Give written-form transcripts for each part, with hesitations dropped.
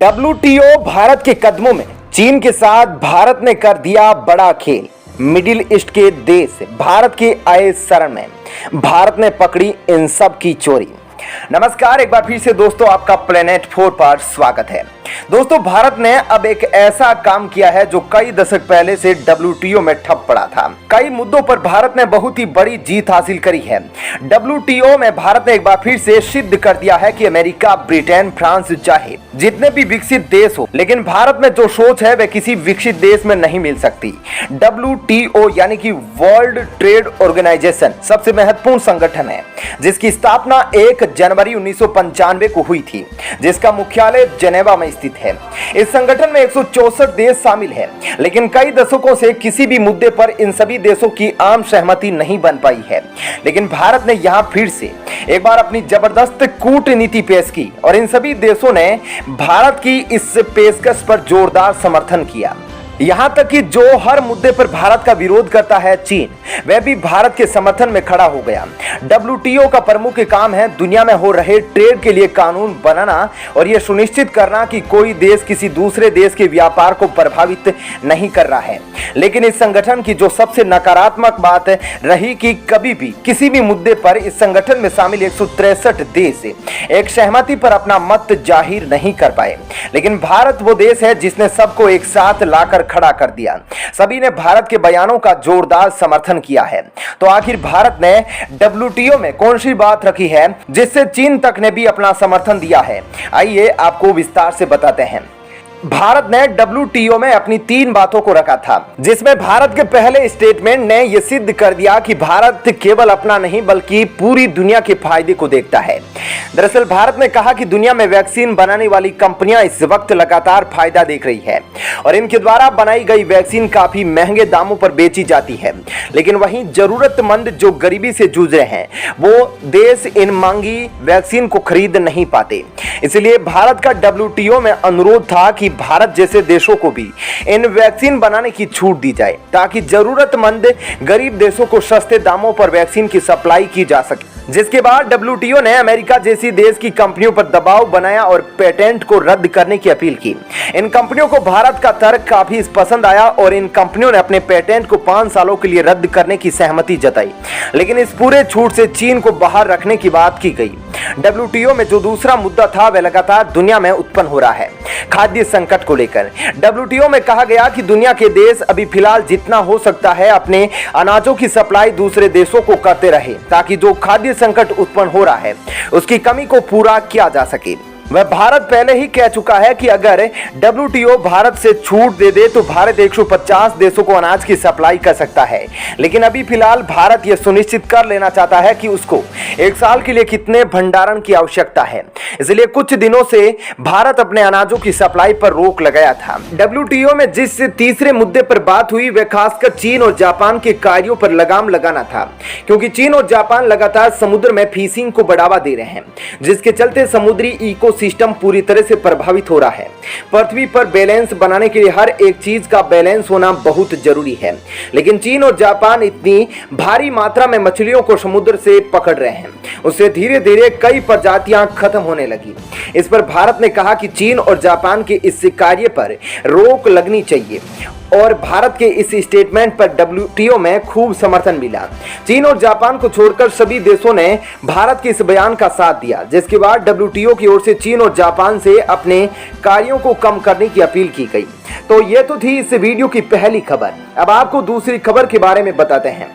WTO Bharat के कदमों में। चीन के साथ भारत ने कर दिया बड़ा खेल। मिडिल ईस्ट के देश भारत के आए शरण में। भारत ने पकड़ी इन सब की चोरी। नमस्कार, एक बार फिर से दोस्तों आपका प्लेनेट 4 पर स्वागत है। दोस्तों, भारत ने अब एक ऐसा काम किया है जो कई दशक पहले से WTO में ठप पड़ा था। कई मुद्दों पर भारत ने बहुत ही बड़ी जीत हासिल करी है। WTO में भारत ने एक बार फिर से सिद्ध कर दिया है कि अमेरिका, ब्रिटेन, फ्रांस चाहे जितने भी विकसित देश हो, लेकिन भारत में जो सोच है वह किसी विकसित देश में नहीं मिल सकती। WTO यानी कि वर्ल्ड ट्रेड ऑर्गेनाइजेशन सबसे महत्वपूर्ण संगठन है, जिसकी स्थापना 1 जनवरी 1995 को हुई थी, जिसका मुख्यालय जेनेवा में स्थित है। इस संगठन में 164 देश शामिल हैं, लेकिन कई दशकों से किसी भी मुद्दे पर इन सभी देशों की आम सहमति नहीं बन पाई है। लेकिन भारत ने यहां फिर से एक बार अपनी जबरदस्त कूटनीति पेश की और इन सभी देशों ने भारत की इस पेशकश पर जोरदार समर्थन किया। यहां तक कि जो हर मुद्दे पर भारत का विरोध करता है, चीन, वह भी भारत के समर्थन में खड़ा हो गया। WTO का प्रमुख काम है दुनिया में हो रहे ट्रेड के लिए कानून बनाना और यह सुनिश्चित करना कि कोई देश किसी दूसरे देश के व्यापार को प्रभावित नहीं कर रहा है। लेकिन इस संगठन की जो सबसे नकारात्मक बात रही कि कभी भी किसी भी मुद्दे पर इस संगठन में शामिल 163 देश एक सहमति पर अपना मत जाहिर नहीं कर पाए। लेकिन भारत वो देश है जिसने सबको एक साथ लाकर खड़ा कर दिया। सभी ने भारत के बयानों का जोरदार समर्थन किया है। तो आखिर भारत ने WTO में कौन सी बात रखी है जिससे चीन तक ने भी अपना समर्थन दिया है? आइए आपको विस्तार से बताते हैं। भारत ने WTO में अपनी 3 बातों को रखा था, जिसमें भारत के पहले स्टेटमेंट ने यह सिद्ध कर दिया कि भारत केवल अपना नहीं बल्कि पूरी दुनिया के फायदे को देखता है। दरअसल भारत ने कहा कि दुनिया में वैक्सीन बनाने वाली कंपनियां इस वक्त लगातार फायदा देख रही है और इनके द्वारा बनाई गई वैक्सीन काफी महंगे दामों पर बेची जाती है। लेकिन वहीं जरूरतमंद जो गरीबी से जूझ रहे हैं वो देश इन महंगी वैक्सीन को खरीद नहीं पाते। इसलिए भारत का WTO में अनुरोध था कि भारत जैसे देशों को भी इन वैक्सीन बनाने की छूट दी जाए, ताकि जरूरतमंद गरीब देशों को सस्ते दामों पर वैक्सीन की सप्लाई की जा सके। जिसके बाद WTO ने अमेरिका जैसी देश की कंपनियों पर दबाव बनाया और पेटेंट को रद्द करने की अपील की। इन कंपनियों को भारत का तर्क काफी पसंद आया और इन कंपनियों ने अपने पेटेंट को 5 सालों के लिए रद्द करने की सहमति जताई। लेकिन इस पूरे छूट से चीन को बाहर रखने की बात की गई। WTO में जो दूसरा मुद्दा था वह लगातार दुनिया में उत्पन्न हो रहा है, खाद्य संकट को लेकर। WTO में कहा गया कि दुनिया के देश अभी फिलहाल जितना हो सकता है अपने अनाजों की सप्लाई दूसरे देशों को करते रहे, ताकि जो खाद्य संकट उत्पन्न हो रहा है उसकी कमी को पूरा किया जा सके। वह भारत पहले ही कह चुका है कि अगर WTO भारत से छूट दे दे तो भारत 150 देशों को अनाज की सप्लाई कर सकता है। लेकिन अभी फिलहाल भारत यह सुनिश्चित कर लेना चाहता है कि उसको 1 साल के लिए कितने भंडारण की आवश्यकता है। इसलिए कुछ दिनों से भारत अपने अनाजों की सप्लाई पर रोक लगाया था। WTO में जिस तीसरे मुद्दे पर बात हुई वह खासकर चीन और जापान के कार्यों पर लगाम लगाना था, क्योंकि चीन और जापान लगातार समुद्र में फिशिंग को बढ़ावा दे रहे हैं, जिसके चलते समुद्री इकोसिस्टम पूरी तरह से प्रभावित हो रहा है। पृथ्वी पर बैलेंस बनाने के लिए हर एक चीज का बैलेंस होना बहुत जरूरी है। लेकिन चीन और जापान इतनी भारी मात्रा में मछलियों को समुद्र से पकड़ रहे हैं, उससे धीरे धीरे कई प्रजातियां खत्म होने लगी। इस पर भारत ने कहा कि चीन और जापान के इस कार्य पर रोक लगनी चाहिए और भारत के इस स्टेटमेंट पर WTO में खूब समर्थन मिला। चीन और जापान को छोड़कर सभी देशों ने भारत के इस बयान का साथ दिया, जिसके बाद WTO की ओर से चीन और जापान से अपने कार्यों को कम करने की अपील की गई। तो ये तो थी इस वीडियो की पहली खबर। अब आपको दूसरी खबर के बारे में बताते हैं।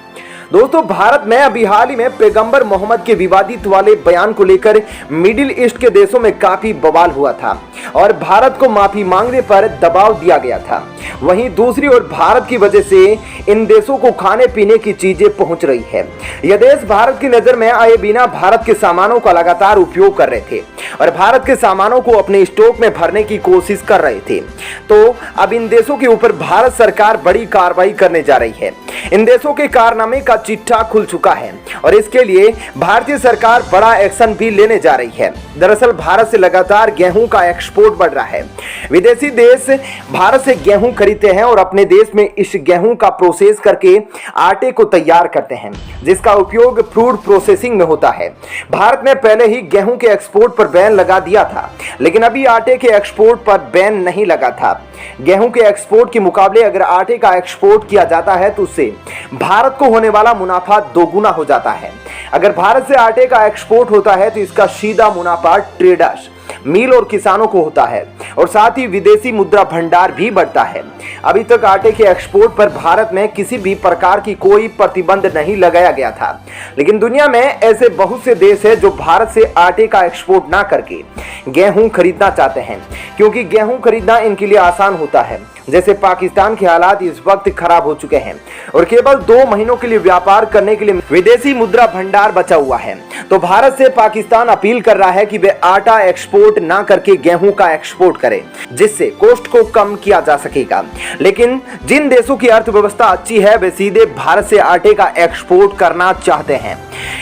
दोस्तों, भारत में अभी हाल ही में पैगंबर मोहम्मद के विवादित वाले बयान को लेकर मिडिल ईस्ट के देशों में काफी बवाल हुआ था और भारत को माफी मांगने पर दबाव दिया गया था। वहीं दूसरी ओर भारत की वजह से इन देशों को खाने पीने की चीजें पहुंच रही है। यह देश भारत की नजर में आए बिना भारत के सामानों का लगातार उपयोग कर रहे थे और भारत के सामानों को अपने स्टॉक में भरने की कोशिश कर रहे थे। तो अब इन देशों के ऊपर भारत सरकार बड़ी कार्रवाई करने जा रही है। इन देशों के कारनामे का चिट्ठा खुल चुका है और इसके लिए भारतीय सरकार बड़ा एक्शन भी लेने जा रही है। दरअसल भारत से लगातार गेहूं का एक्सपोर्ट बढ़ रहा है। विदेशी देश भारत से गेहूं खरीदते हैं और अपने देश में इस गेहूं का प्रोसेस करके आटे को तैयार करते हैं, जिसका उपयोग फूड प्रोसेसिंग में होता है। भारत ने पहले ही गेहूं के एक्सपोर्ट पर बैन लगा दिया था, लेकिन अभी आटे के एक्सपोर्ट पर बैन नहीं लगा था। गेहूं के एक्सपोर्ट के मुकाबले अगर आटे का एक्सपोर्ट किया जाता है तो उससे भारत को होने वाला मुनाफा दोगुना हो जाता है। अगर भारत से आटे का एक्सपोर्ट होता है तो इसका सीधा मुनाफा ट्रेडर्स, मिल और किसानों को होता है और साथ ही विदेशी मुद्रा भंडार भी बढ़ता है। अभी तक आटे के एक्सपोर्ट पर भारत में किसी भी प्रकार की कोई प्रतिबंध नहीं लगाया गया था, लेकिन दुनिया में ऐसे बहुत से देश हैं जो भारत से आटे का एक्सपोर्ट ना करके गेहूं खरीदना चाहते हैं, क्योंकि गेहूं खरीदना इनके लिए आसान होता है। जैसे पाकिस्तान के हालात इस वक्त खराब हो चुके हैं और केवल 2 महीनों के लिए व्यापार करने के लिए विदेशी मुद्रा भंडार बचा हुआ है, तो भारत से पाकिस्तान अपील कर रहा है कि वे आटा एक्सपोर्ट ना करके गेहूं का एक्सपोर्ट करें, जिससे कॉस्ट को कम किया जा सकेगा। लेकिन जिन देशों की अर्थव्यवस्था अच्छी है वे सीधे भारत से आटे का एक्सपोर्ट करना चाहते हैं।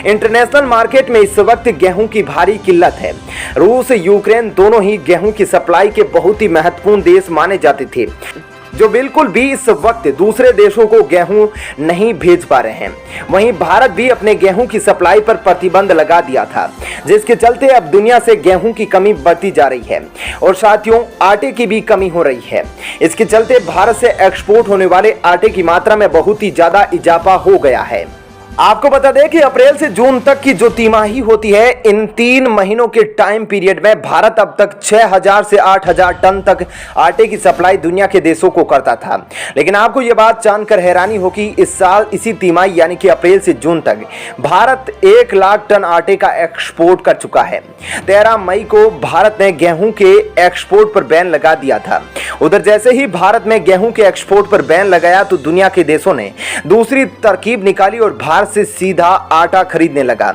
इंटरनेशनल मार्केट में इस वक्त गेहूं की भारी किल्लत है। रूस, यूक्रेन दोनों ही गेहूं की सप्लाई के बहुत ही महत्वपूर्ण देश माने जाते थे, जो बिल्कुल भी इस वक्त दूसरे देशों को गेहूं नहीं भेज पा रहे हैं। वहीं भारत भी अपने गेहूं की सप्लाई पर प्रतिबंध लगा दिया था, जिसके चलते अब दुनिया से गेहूं की कमी बढ़ती जा रही है और साथियों आटे की भी कमी हो रही है। इसके चलते भारत से एक्सपोर्ट होने वाले आटे की मात्रा में बहुत ही ज्यादा इजाफा हो गया है। आपको बता दें कि अप्रैल से जून तक की जो तिमाही होती है, इन 3 महीनों के टाइम पीरियड में भारत अब तक 6000 से 8000 टन तक आटे की सप्लाई दुनिया के देशों को करता था। लेकिन आपको यह बात जानकर हैरानी होगी, इस साल इसी तिमाही यानी कि अप्रैल से जून तक भारत 1 लाख टन आटे का एक्सपोर्ट कर चुका है। 13 मई को भारत ने गेहूं के एक्सपोर्ट पर बैन लगा दिया था। उधर जैसे ही भारत में गेहूं के एक्सपोर्ट पर बैन लगाया तो दुनिया के देशों ने दूसरी तरकीब निकाली और भारत से सीधा आटा खरीदने लगा।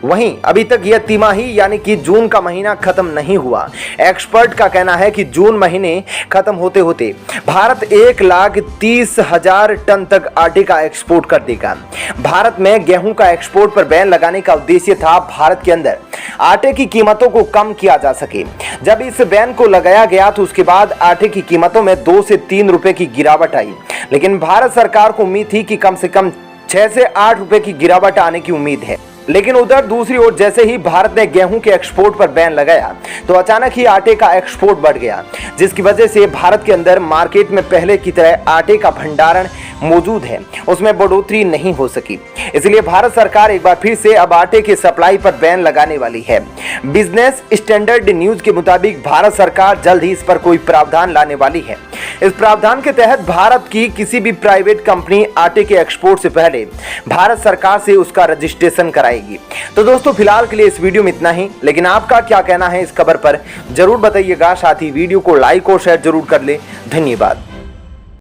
वहीं अभी तक यह तिमाही यानी कि जून का महीना खत्म नहीं हुआ। एक्सपर्ट का कहना है कि जून महीने खत्म होते होते भारत 1,30,000 टन तक आटे का एक्सपोर्ट कर देगा। भारत में गेहूं का एक्सपोर्ट पर बैन लगाने का उद्देश्य था भारत के अंदर आटे की कीमतों को कम किया जा सके। जब इस बैन को लगाया गया तो उसके बाद आटे की कीमतों में 2 से 3 रुपए की गिरावट आई, लेकिन भारत सरकार को उम्मीद थी कि कम से कम 6 से 8 रुपए की गिरावट आने की उम्मीद है। लेकिन उधर दूसरी ओर जैसे ही भारत ने गेहूं के एक्सपोर्ट पर बैन लगाया तो अचानक ही आटे का एक्सपोर्ट बढ़ गया, जिसकी वजह से भारत के अंदर मार्केट में पहले की तरह आटे का भंडारण मौजूद है, उसमें बढ़ोतरी नहीं हो सकी। इसलिए भारत सरकार एक बार फिर से अब आटे की सप्लाई पर बैन लगाने वाली है। बिजनेस स्टैंडर्ड न्यूज के मुताबिक भारत सरकार जल्द ही इस पर कोई प्रावधान लाने वाली है। इस प्रावधान के तहत भारत की किसी भी प्राइवेट कंपनी आटे के एक्सपोर्ट से पहले भारत सरकार से उसका रजिस्ट्रेशन कराएगी। तो दोस्तों फिलहाल के लिए इस वीडियो में इतना ही, लेकिन आपका क्या कहना है इस खबर पर जरूर बताइएगा। साथ ही वीडियो को लाइक और शेयर जरूर कर ले। धन्यवाद।